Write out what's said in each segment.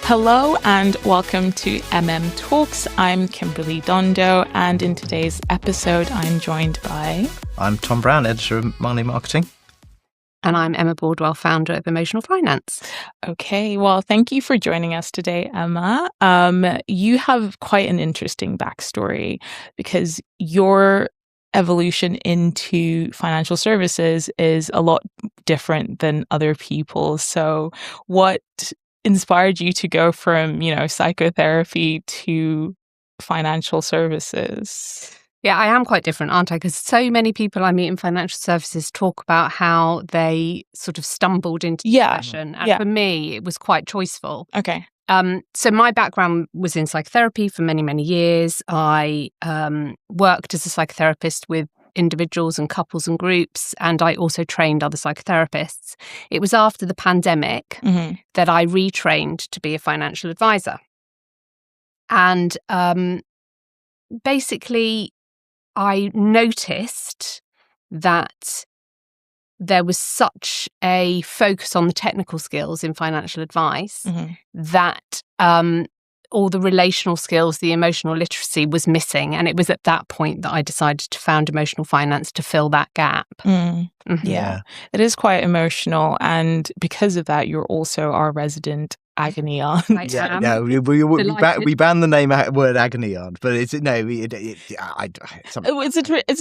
Hello and welcome to Talks. I'm Kimberly Dondo, and in today's episode, I'm joined by... I'm Tom Brown, editor of Money Marketing. And I'm Emma Boardwell, founder of Emotional Finance. Okay, well, thank you for joining us today, Emma. You have quite an interesting backstory because your evolution into financial services is a lot different than other people's. So what inspired you to go from, psychotherapy to financial services? Yeah, I am quite different, aren't I? Because so many people I meet in financial services talk about how they sort of stumbled into the profession. And for me, it was quite choiceful. Okay. So my background was in psychotherapy for many, many years. I worked as a psychotherapist with individuals and couples and groups, and I also trained other psychotherapists. It was after the pandemic that I retrained to be a financial advisor. And basically, I noticed that there was such a focus on the technical skills in financial advice that all the relational skills, the emotional literacy was missing. And it was at that point that I decided to found Emotional Finance to fill that gap. Yeah, it is quite emotional. And because of that, you're also our resident agony aunt. I am. We ban the word agony aunt, but it's it's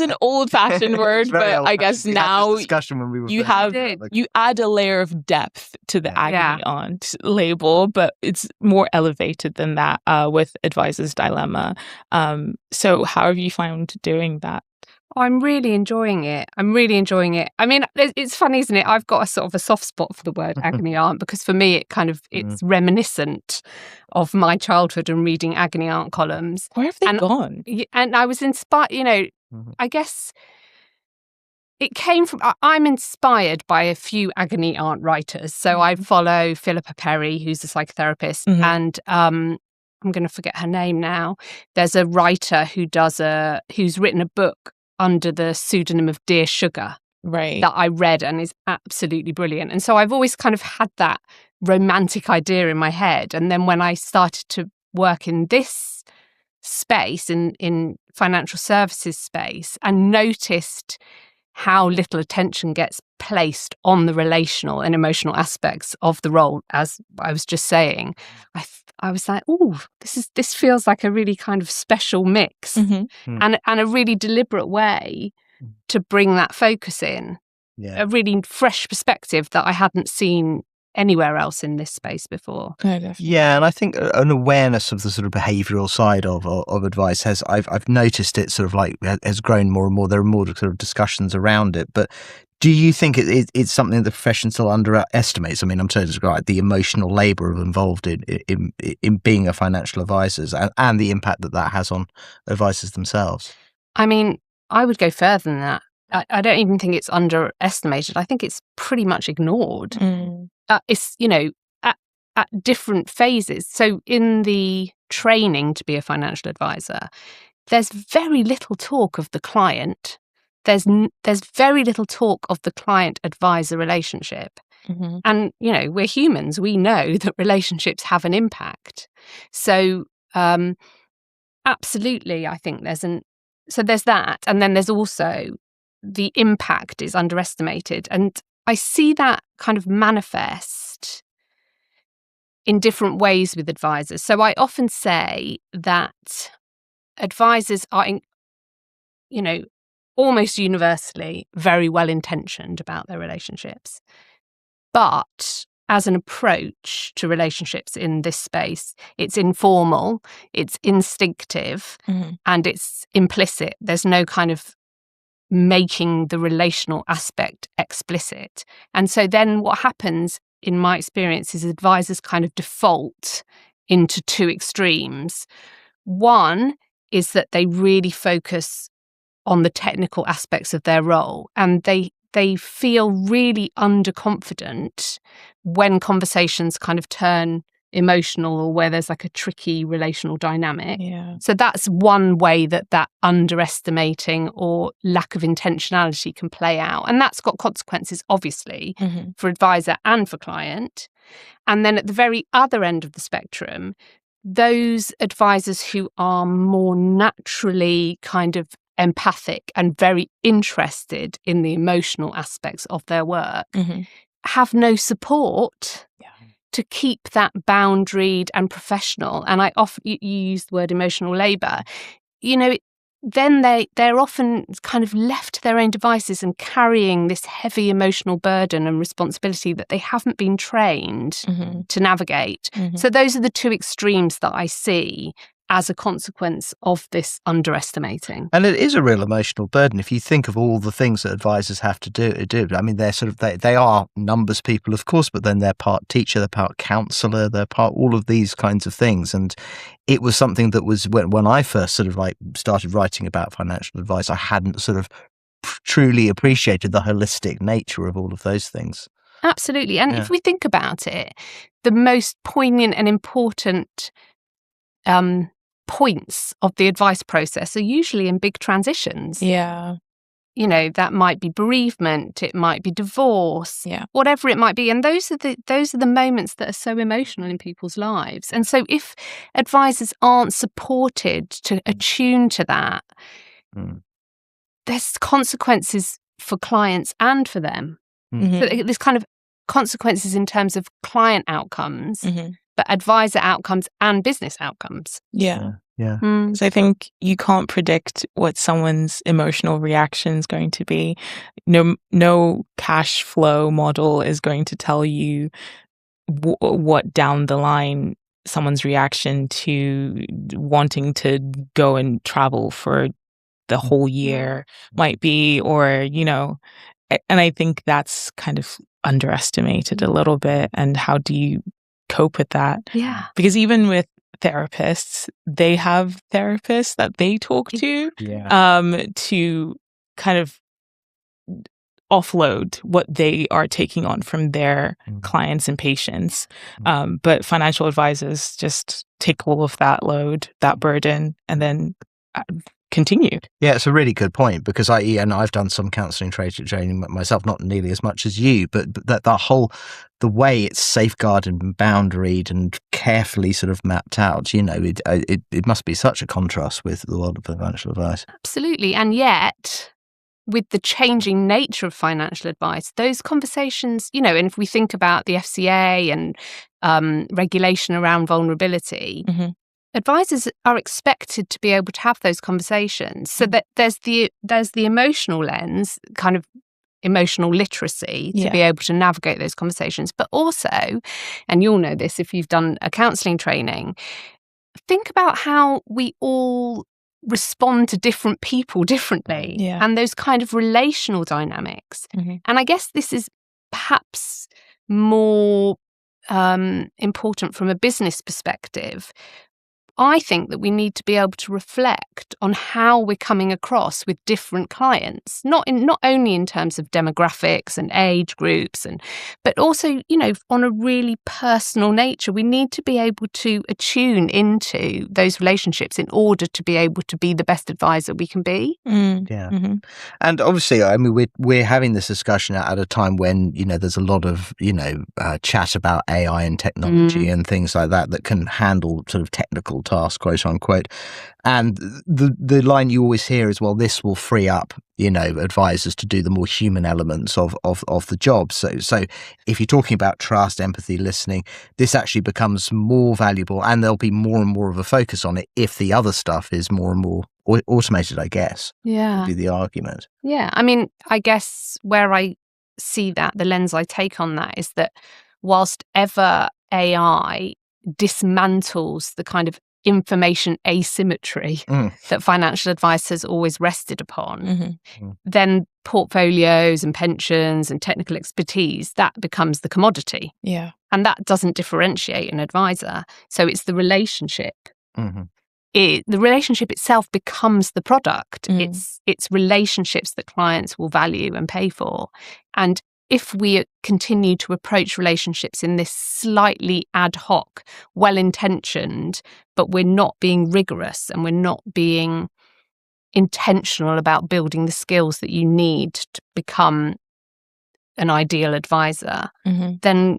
an old-fashioned word, but I guess now discussion when we were you add a layer of depth to the agony aunt label, but it's more elevated than that with Advisor's Dilemma. So how have you found doing that? I'm really enjoying it. I mean, it's funny, isn't it? I've got a sort of a soft spot for the word agony aunt because for me, it's reminiscent of my childhood and reading agony aunt columns. Where have they gone? And I was inspired, I guess it came from, I'm inspired by a few agony aunt writers. So I follow Philippa Perry, who's a psychotherapist, and I'm going to forget her name now. There's a writer who's written a book under the pseudonym of Dear Sugar, that I read and is absolutely brilliant. And so I've always kind of had that romantic idea in my head. And then when I started to work in this space, in financial services space, and noticed how little attention gets placed on the relational and emotional aspects of the role, as I was just saying, I was like, oh, this feels like a really kind of special mix and a really deliberate way to bring that focus in, a really fresh perspective that I hadn't seen anywhere else in this space before. Yeah, and I think an awareness of the sort of behavioural side of advice I've noticed it sort of like has grown more and more. There are more sort of discussions around it, but do you think it's something that the profession still underestimates? I mean, I'm trying to describe the emotional labour involved in being a financial advisor and the impact that has on advisors themselves. I mean, I would go further than that. I don't even think it's underestimated. I think it's pretty much ignored. It's, at different phases. So in the training to be a financial advisor, there's very little talk of the client. There's very little talk of the client-advisor relationship. And, we're humans. We know that relationships have an impact. So absolutely, I think there's that. And then there's also the impact is underestimated. And I see that kind of manifest in different ways with advisors. So I often say that advisors are, almost universally very well intentioned about their relationships. But as an approach to relationships in this space, it's informal, it's instinctive, and it's implicit. There's no kind of making the relational aspect explicit. And so then what happens, in my experience, is advisors kind of default into two extremes. One is that they really focus on the technical aspects of their role, and they feel really underconfident when conversations kind of turn emotional or where there's like a tricky relational dynamic. So that's one way that underestimating or lack of intentionality can play out. And that's got consequences, obviously, for advisor and for client. And then at the very other end of the spectrum, those advisors who are more naturally kind of empathic and very interested in the emotional aspects of their work have no support to keep that boundaried and professional. And I often, you use the word emotional labour, then they're often kind of left to their own devices and carrying this heavy emotional burden and responsibility that they haven't been trained to navigate. So those are the two extremes that I see as a consequence of this underestimating. And it is a real emotional burden if you think of all the things that advisors have to do. I mean, they're they are numbers people, of course, but then they're part teacher, they're part counsellor, they're part all of these kinds of things. And it was something that was when I first sort of like started writing about financial advice, I hadn't sort of truly appreciated the holistic nature of all of those things. Absolutely. And if we think about it, the most poignant and important points of the advice process are usually in big transitions. Yeah. That might be bereavement, it might be divorce, whatever it might be. And those are the moments that are so emotional in people's lives. And so if advisors aren't supported to attune to that, there's consequences for clients and for them. So there's kind of consequences in terms of client outcomes, but advisor outcomes and business outcomes. Yeah. Yeah. So I think you can't predict what someone's emotional reaction is going to be. No cash flow model is going to tell you what down the line someone's reaction to wanting to go and travel for the whole year might be, or, and I think that's kind of underestimated a little bit. And how do you cope with that? Yeah. Because even with therapists, they have therapists that they talk to to kind of offload what they are taking on from their clients and patients. But financial advisors just take all of that load, that burden, and then continue. Yeah, it's a really good point, because I've done some counselling training myself, not nearly as much as you, but that the way it's safeguarded and boundaried and carefully sort of mapped out, it must be such a contrast with the world of financial advice. Absolutely. And yet, with the changing nature of financial advice, those conversations, and if we think about the FCA and regulation around vulnerability, advisors are expected to be able to have those conversations. So that there's the emotional lens, kind of emotional literacy, to be able to navigate those conversations. But also, and you'll know this if you've done a counselling training, think about how we all respond to different people differently, and those kind of relational dynamics. And I guess this is perhaps more important from a business perspective. I think that we need to be able to reflect on how we're coming across with different clients, not only in terms of demographics and age groups, but also, on a really personal nature. We need to be able to attune into those relationships in order to be able to be the best advisor we can be. Yeah. And obviously, I mean, we're having this discussion at a time when, there's a lot of, chat about AI and technology and things like that can handle sort of technical task, quote unquote. And the line you always hear is, well, this will free up, advisors to do the more human elements of the job. So if you're talking about trust, empathy, listening, this actually becomes more valuable, and there'll be more and more of a focus on it if the other stuff is more and more automated, I guess. Yeah. Would be the argument. Yeah. I mean, I guess where I see that, the lens I take on that is that whilst ever AI dismantles the kind of information asymmetry that financial advice has always rested upon, then portfolios and pensions and technical expertise, that becomes the commodity. Yeah. And that doesn't differentiate an advisor. So it's the relationship. The relationship itself becomes the product. It's relationships that clients will value and pay for. And if we continue to approach relationships in this slightly ad hoc, well-intentioned, but we're not being rigorous and we're not being intentional about building the skills that you need to become an ideal advisor, then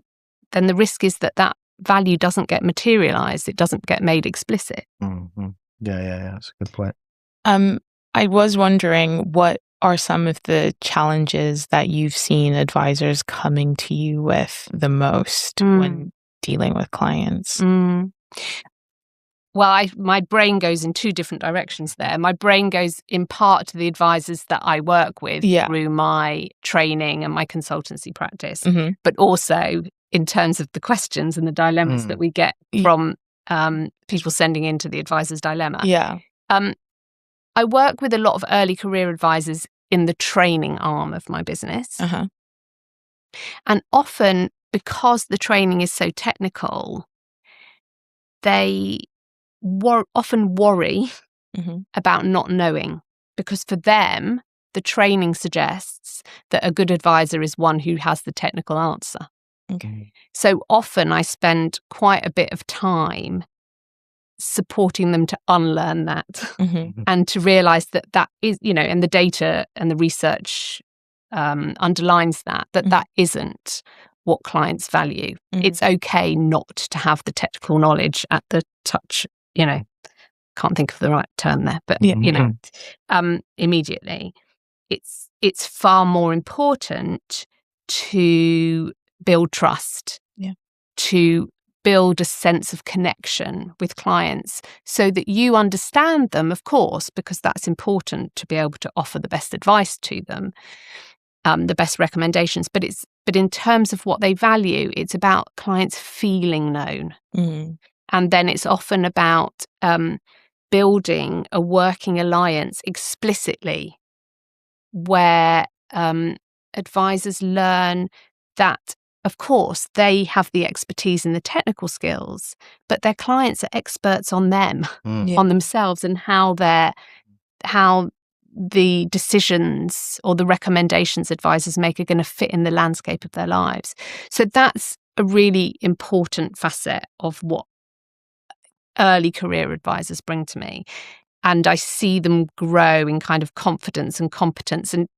then the risk is that that value doesn't get materialized. It doesn't get made explicit. Mm-hmm. Yeah. That's a good point. I was wondering, what are some of the challenges that you've seen advisors coming to you with the most when dealing with clients? Well, my brain goes in two different directions there. My brain goes in part to the advisors that I work with through my training and my consultancy practice, but also in terms of the questions and the dilemmas that we get from people sending into the advisor's dilemma. Yeah. I work with a lot of early career advisors in the training arm of my business. And often, because the training is so technical, they often worry about not knowing, because for them, the training suggests that a good advisor is one who has the technical answer. Okay. So often I spend quite a bit of time supporting them to unlearn that and to realize that that is, and the data and the research underlines that isn't what clients value. It's okay not to have the technical knowledge at the touch, can't think of the right term there, but immediately. It's far more important to build trust, to build a sense of connection with clients so that you understand them, of course, because that's important to be able to offer the best advice to them, the best recommendations. But in terms of what they value, it's about clients feeling known. And then it's often about building a working alliance explicitly where advisors learn that, of course, they have the expertise and the technical skills, but their clients are experts on them, on themselves, and how the decisions or the recommendations advisors make are going to fit in the landscape of their lives. So that's a really important facet of what early career advisors bring to me. And I see them grow in kind of confidence and competence. And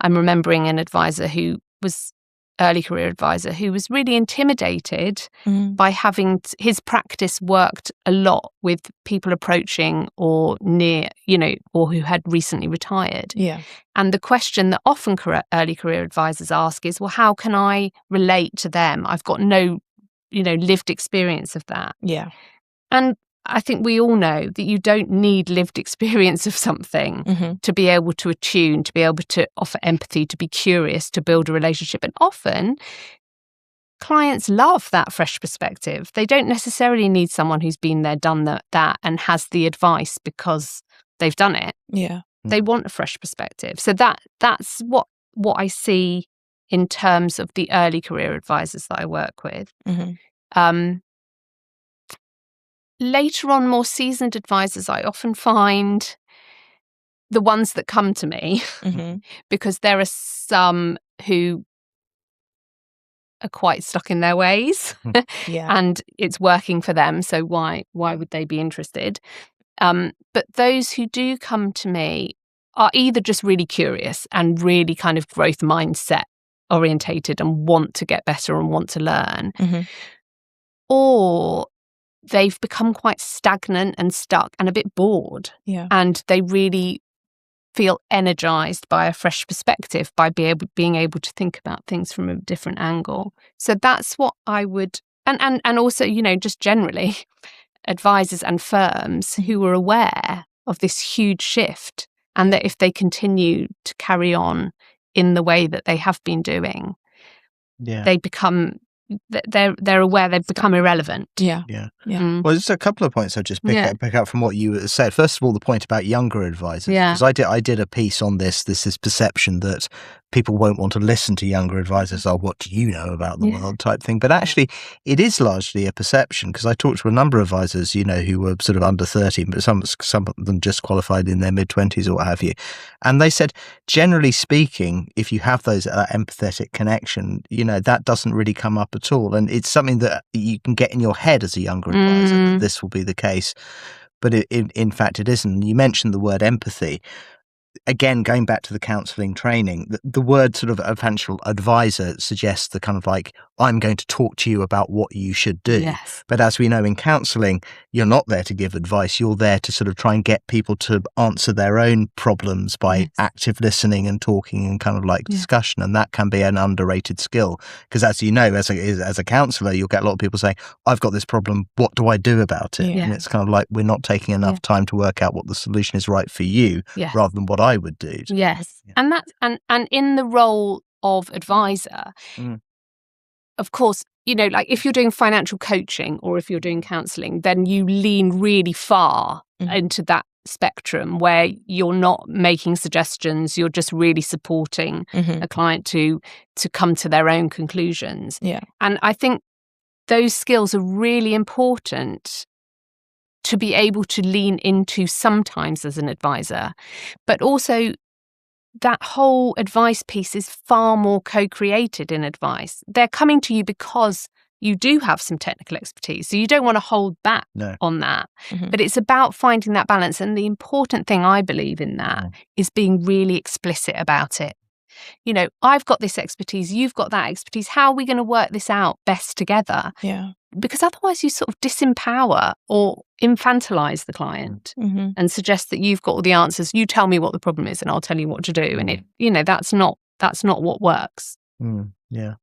I'm remembering an advisor who was early career advisor who was really intimidated by having his practice worked a lot with people approaching or near, or who had recently retired. Yeah. And the question that often early career advisors ask is, well, how can I relate to them? I've got no, lived experience of that. Yeah. And I think we all know that you don't need lived experience of something to be able to attune, to be able to offer empathy, to be curious, to build a relationship. And often clients love that fresh perspective. They don't necessarily need someone who's been there, done that and has the advice because they've done it. Yeah. They want a fresh perspective. So that's what I see in terms of the early career advisors that I work with. Later on, more seasoned advisors, I often find the ones that come to me because there are some who are quite stuck in their ways and it's working for them. So why would they be interested? But those who do come to me are either just really curious and really kind of growth mindset orientated and want to get better and want to learn, or they've become quite stagnant and stuck and a bit bored. Yeah. And they really feel energized by a fresh perspective, by being able to think about things from a different angle. So that's what I would, and also, just generally, advisors and firms who are aware of this huge shift, and that if they continue to carry on in the way that they have been doing, they become, they're aware they've become irrelevant. Yeah. Well, there's a couple of points I'll just pick up from what you said. First of all, the point about younger advisors. Because I did a piece on this perception that people won't want to listen to younger advisors. Oh, what do you know about the world type thing. But actually, it is largely a perception, because I talked to a number of advisors, who were sort of under 30, but some of them just qualified in their mid-20s or what have you. And they said, generally speaking, if you have that empathetic connection, that doesn't really come up at all. And it's something that you can get in your head as a younger advisor, that this will be the case. But in fact, it isn't. You mentioned the word empathy. again, going back to the counselling training, the word sort of a financial advisor suggests the kind of like, I'm going to talk to you about what you should do. Yes. But as we know in counselling, you're not there to give advice. You're there to sort of try and get people to answer their own problems by active listening and talking and kind of like discussion. And that can be an underrated skill. Because as you know, as a counsellor, you'll get a lot of people saying, I've got this problem. What do I do about it? Yeah. And it's kind of like, we're not taking enough time to work out what the solution is right for you rather than what I would do. Yes. Yeah. And that's and in the role of advisor, of course, you know, like if you're doing financial coaching or if you're doing counselling, then you lean really far into that spectrum where you're not making suggestions, you're just really supporting a client to come to their own conclusions. Yeah. And I think those skills are really important to be able to lean into sometimes as an advisor, but also that whole advice piece is far more co-created in advice. They're coming to you because you do have some technical expertise, so you don't want to hold back on that. But it's about finding that balance. And the important thing I believe in that is being really explicit about it. You know, I've got this expertise, you've got that expertise. How are we going to work this out best together? Yeah. Because otherwise you sort of disempower or infantilize the client and suggest that you've got all the answers. You tell me what the problem is and I'll tell you what to do. And it, you know, that's not what works. Yeah.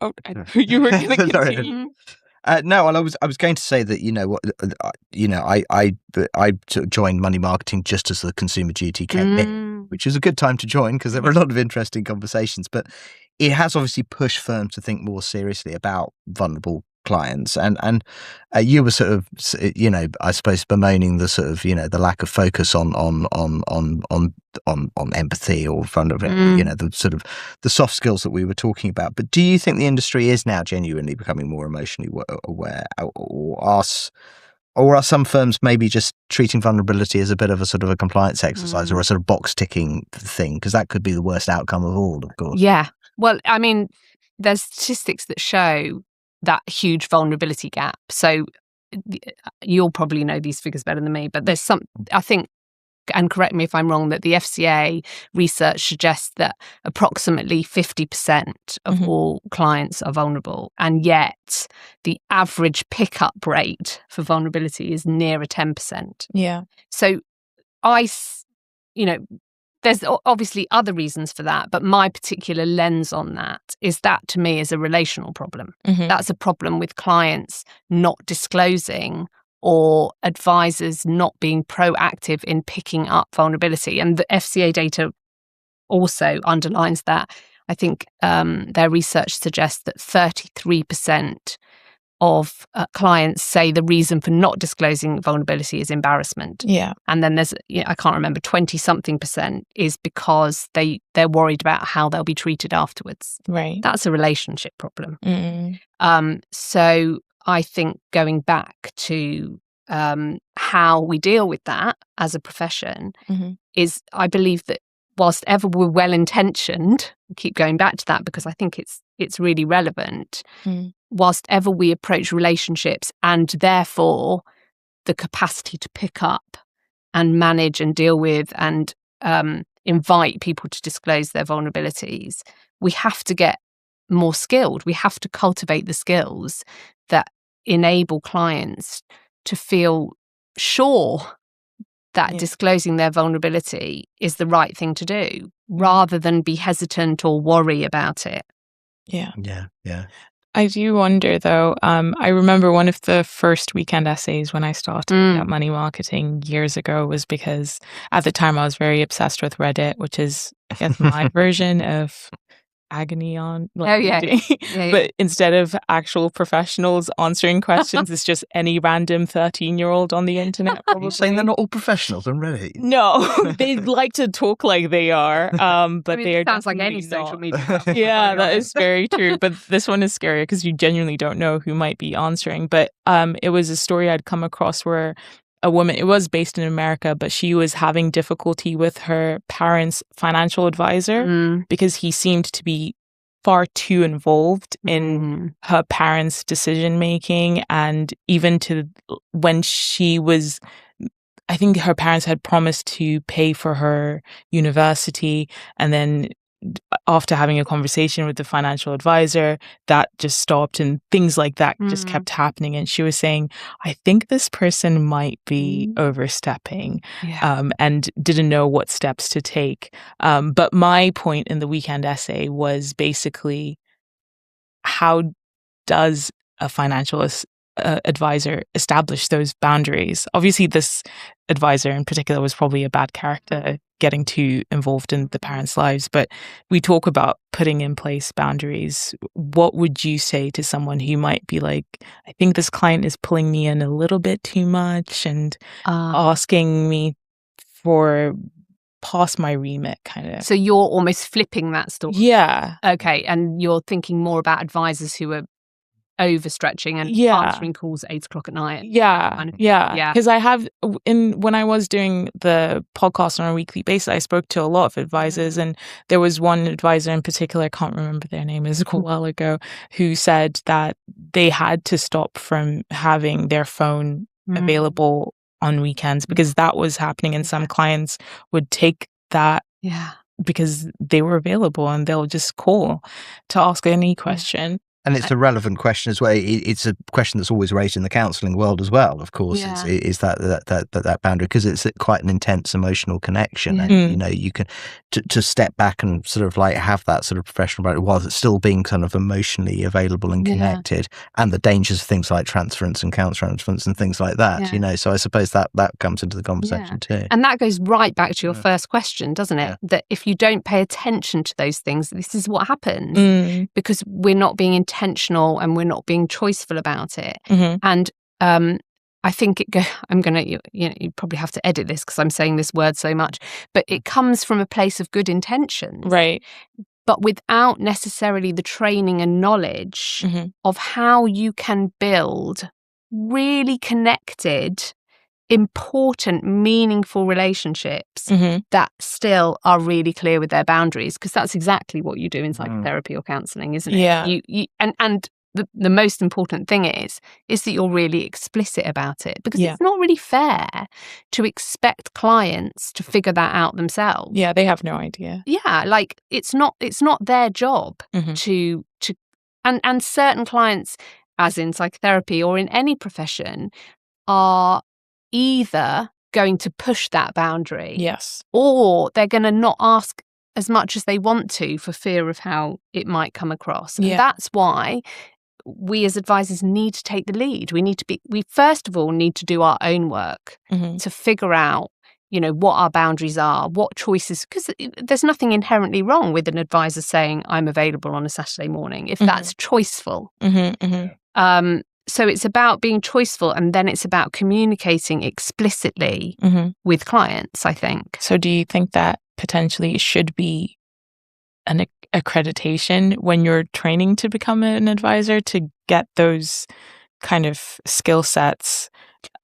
Oh, I know you were going to continue. No, well, I was going to say that I sort of joined money marketing just as the Consumer Duty came in, which was a good time to join because there were a lot of interesting conversations. But it has obviously pushed firms to think more seriously about vulnerable clients, and you were sort of, you know, I suppose bemoaning the sort of, you know, the lack of focus on empathy or you know, the sort of the soft skills that we were talking about. But do you think the industry is now genuinely becoming more emotionally aware, or are some firms maybe just treating vulnerability as a bit of a sort of a compliance exercise or a sort of box ticking thing? Because that could be the worst outcome of all, of course. Yeah. Well, I mean, there's statistics that show that huge vulnerability gap. So you'll probably know these figures better than me, but there's some, I think, and correct me if I'm wrong, that the FCA research suggests that approximately 50% of all clients are vulnerable. And yet the average pickup rate for vulnerability is nearer 10%. Yeah. So you know, there's obviously other reasons for that, but my particular lens on that is that to me is a relational problem. That's a problem with clients not disclosing or advisors not being proactive in picking up vulnerability. And the FCA data also underlines that. I think their research suggests that 33% of clients say the reason for not disclosing vulnerability is embarrassment. Yeah. And then there's, you know, I can't remember, 20-something% is because they're worried about how they'll be treated afterwards. Right. That's a relationship problem. So I think going back to how we deal with that as a profession is, I believe that whilst ever we're well-intentioned, keep going back to that because I think it's really relevant, whilst ever we approach relationships and therefore the capacity to pick up and manage and deal with and invite people to disclose their vulnerabilities, we have to get more skilled. We have to cultivate the skills that enable clients to feel sure that disclosing their vulnerability is the right thing to do rather than be hesitant or worry about it. Yeah. Yeah. I do wonder, though, I remember one of the first weekend essays when I started at money marketing years ago was because at the time I was very obsessed with Reddit, which is, I guess, my version of agony on. But instead of actual professionals answering questions, it's just any random 13-year-old on the internet. Probably. You're saying they're not all professionals on Reddit? No, they like to talk like they are, but they are. Sounds like any social media. Yeah, that is very true. But this one is scarier because you genuinely don't know who might be answering. But it was a story I'd come across where a woman, it was based in America, but she was having difficulty with her parents' financial advisor because he seemed to be far too involved in her parents' decision making, and even to when she was I think her parents had promised to pay for her university, and then after having a conversation with the financial advisor, that just stopped, and things like that just kept happening. And she was saying, I think this person might be overstepping, and didn't know what steps to take. But my point in the weekend essay was basically, how does a financial advisor establish those boundaries? Obviously, this advisor in particular was probably a bad character, getting too involved in the parents' lives. But we talk about putting in place boundaries. What would you say to someone who might be like, I think this client is pulling me in a little bit too much and asking me for past my remit, kind of? So you're almost flipping that story. Yeah. Okay. And you're thinking more about advisors who are overstretching and answering calls at 8:00 at night. Yeah. Because I have, when I was doing the podcast on a weekly basis, I spoke to a lot of advisors, and there was one advisor in particular, I can't remember their name, it was a while ago, who said that they had to stop from having their phone available on weekends because that was happening, and some clients would take that because they were available and they'll just call to ask any question. And it's a relevant question as well. It's a question that's always raised in the counselling world as well, of course, is that boundary, because it's quite an intense emotional connection. And, you can, to step back and sort of like have that sort of professional boundary while it's still being kind of emotionally available and connected, and the dangers of things like transference and counter-transference and things like that, so I suppose that comes into the conversation too. And that goes right back to your first question, doesn't it? That if you don't pay attention to those things, this is what happens, because we're not being intentional and we're not being choiceful about it. And I think I'm going to, you probably have to edit this because I'm saying this word so much, but it comes from a place of good intentions. Right. But without necessarily the training and knowledge of how you can build really connected, important, meaningful relationships that still are really clear with their boundaries, because that's exactly what you do in psychotherapy or counselling, isn't it? Yeah. And the most important thing is that you're really explicit about it, because it's not really fair to expect clients to figure that out themselves. Yeah, they have no idea. Yeah, like it's not their job to and certain clients, as in psychotherapy or in any profession, are either going to push that boundary, or they're going to not ask as much as they want to for fear of how it might come across. And that's why we as advisors need to take the lead. We first of all need to do our own work to figure out, what our boundaries are, what choices, because there's nothing inherently wrong with an advisor saying, I'm available on a Saturday morning, if that's choiceful. So it's about being choiceful, and then it's about communicating explicitly with clients, I think. So do you think that potentially it should be an accreditation when you're training to become an advisor to get those kind of skill sets?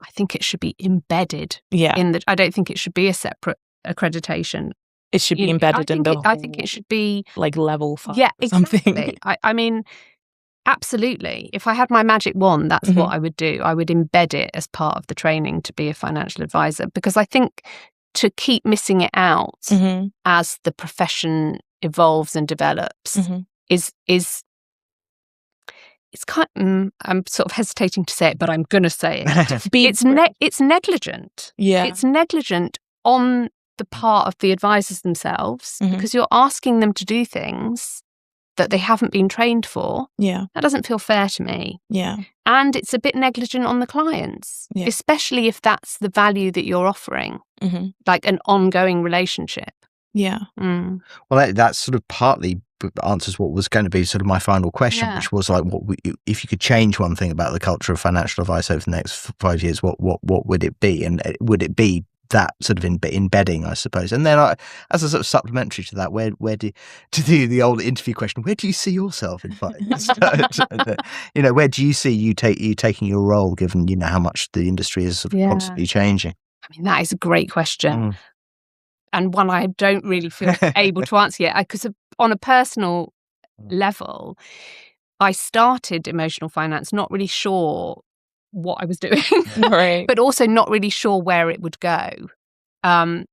I think it should be embedded. I don't think it should be a separate accreditation. It should be embedded in the whole, I think it should be like level 5 or exactly. something. I mean, absolutely. If I had my magic wand, that's what I would do. I would embed it as part of the training to be a financial advisor, because I think to keep missing it out as the profession evolves and develops is it's kind. I'm sort of hesitating to say it, but I'm going to say it. It's negligent. Yeah, it's negligent on the part of the advisors themselves, because you're asking them to do things that they haven't been trained for. Yeah. That doesn't feel fair to me. Yeah. And it's a bit negligent on the clients, especially if that's the value that you're offering, like an ongoing relationship. Yeah. Well, that sort of partly answers what was going to be sort of my final question, which was like, if you could change one thing about the culture of financial advice over the next 5 years, what would it be? And would it be that sort of embedding, I suppose? And then as a sort of supplementary to that, where do, to do the old interview question, where do you see yourself in 5 years? Where do you see you taking your role, given how much the industry is sort of constantly changing? I mean, that is a great question, and one I don't really feel able to answer yet, because on a personal level, I started emotional finance not really sure what I was doing, Right. but also not really sure where it would go. And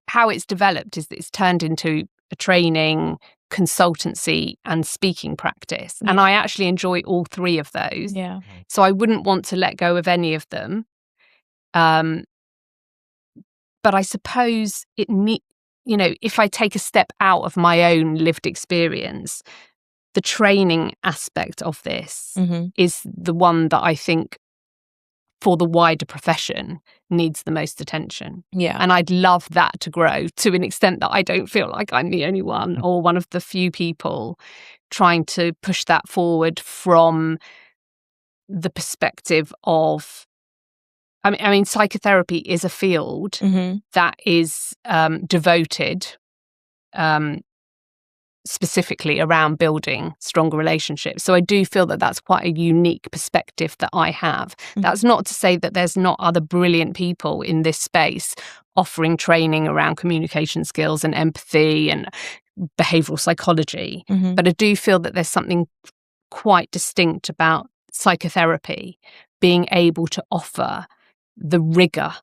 how it's developed is that it's turned into a training, consultancy, and speaking practice. Yeah. And I actually enjoy all three of those. Yeah. So I wouldn't want to let go of any of them. But I suppose if I take a step out of my own lived experience, the training aspect of this is the one that I think for the wider profession needs the most attention. Yeah. And I'd love that to grow to an extent that I don't feel like I'm the only one or one of the few people trying to push that forward from the perspective of, I mean, psychotherapy is a field that is devoted specifically around building stronger relationships. So I do feel that that's quite a unique perspective that I have. That's not to say that there's not other brilliant people in this space offering training around communication skills and empathy and behavioral psychology. But I do feel that there's something quite distinct about psychotherapy being able to offer the rigor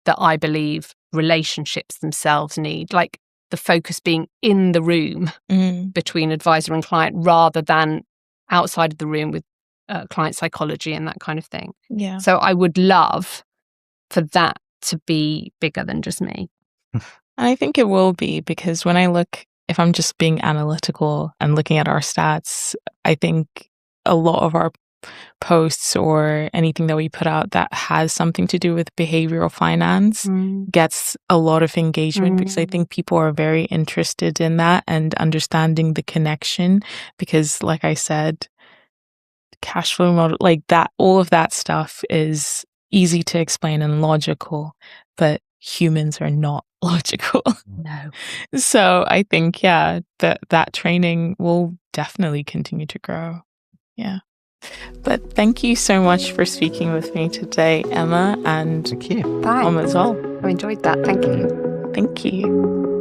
that I believe relationships themselves need, like the focus being in the room between advisor and client rather than outside of the room with client psychology and that kind of thing. Yeah. So I would love for that to be bigger than just me. I think it will be, because when I look, if I'm just being analytical and looking at our stats, I think a lot of our posts or anything that we put out that has something to do with behavioral finance gets a lot of engagement, because I think people are very interested in that and understanding the connection, because like I said, cash flow model, like that, all of that stuff is easy to explain and logical, but humans are not logical. No. So I think, that training will definitely continue to grow. Yeah. But thank you so much for speaking with me today, Emma, and Thank you. Bye. Tom as well. I enjoyed that. Thank you. Thank you.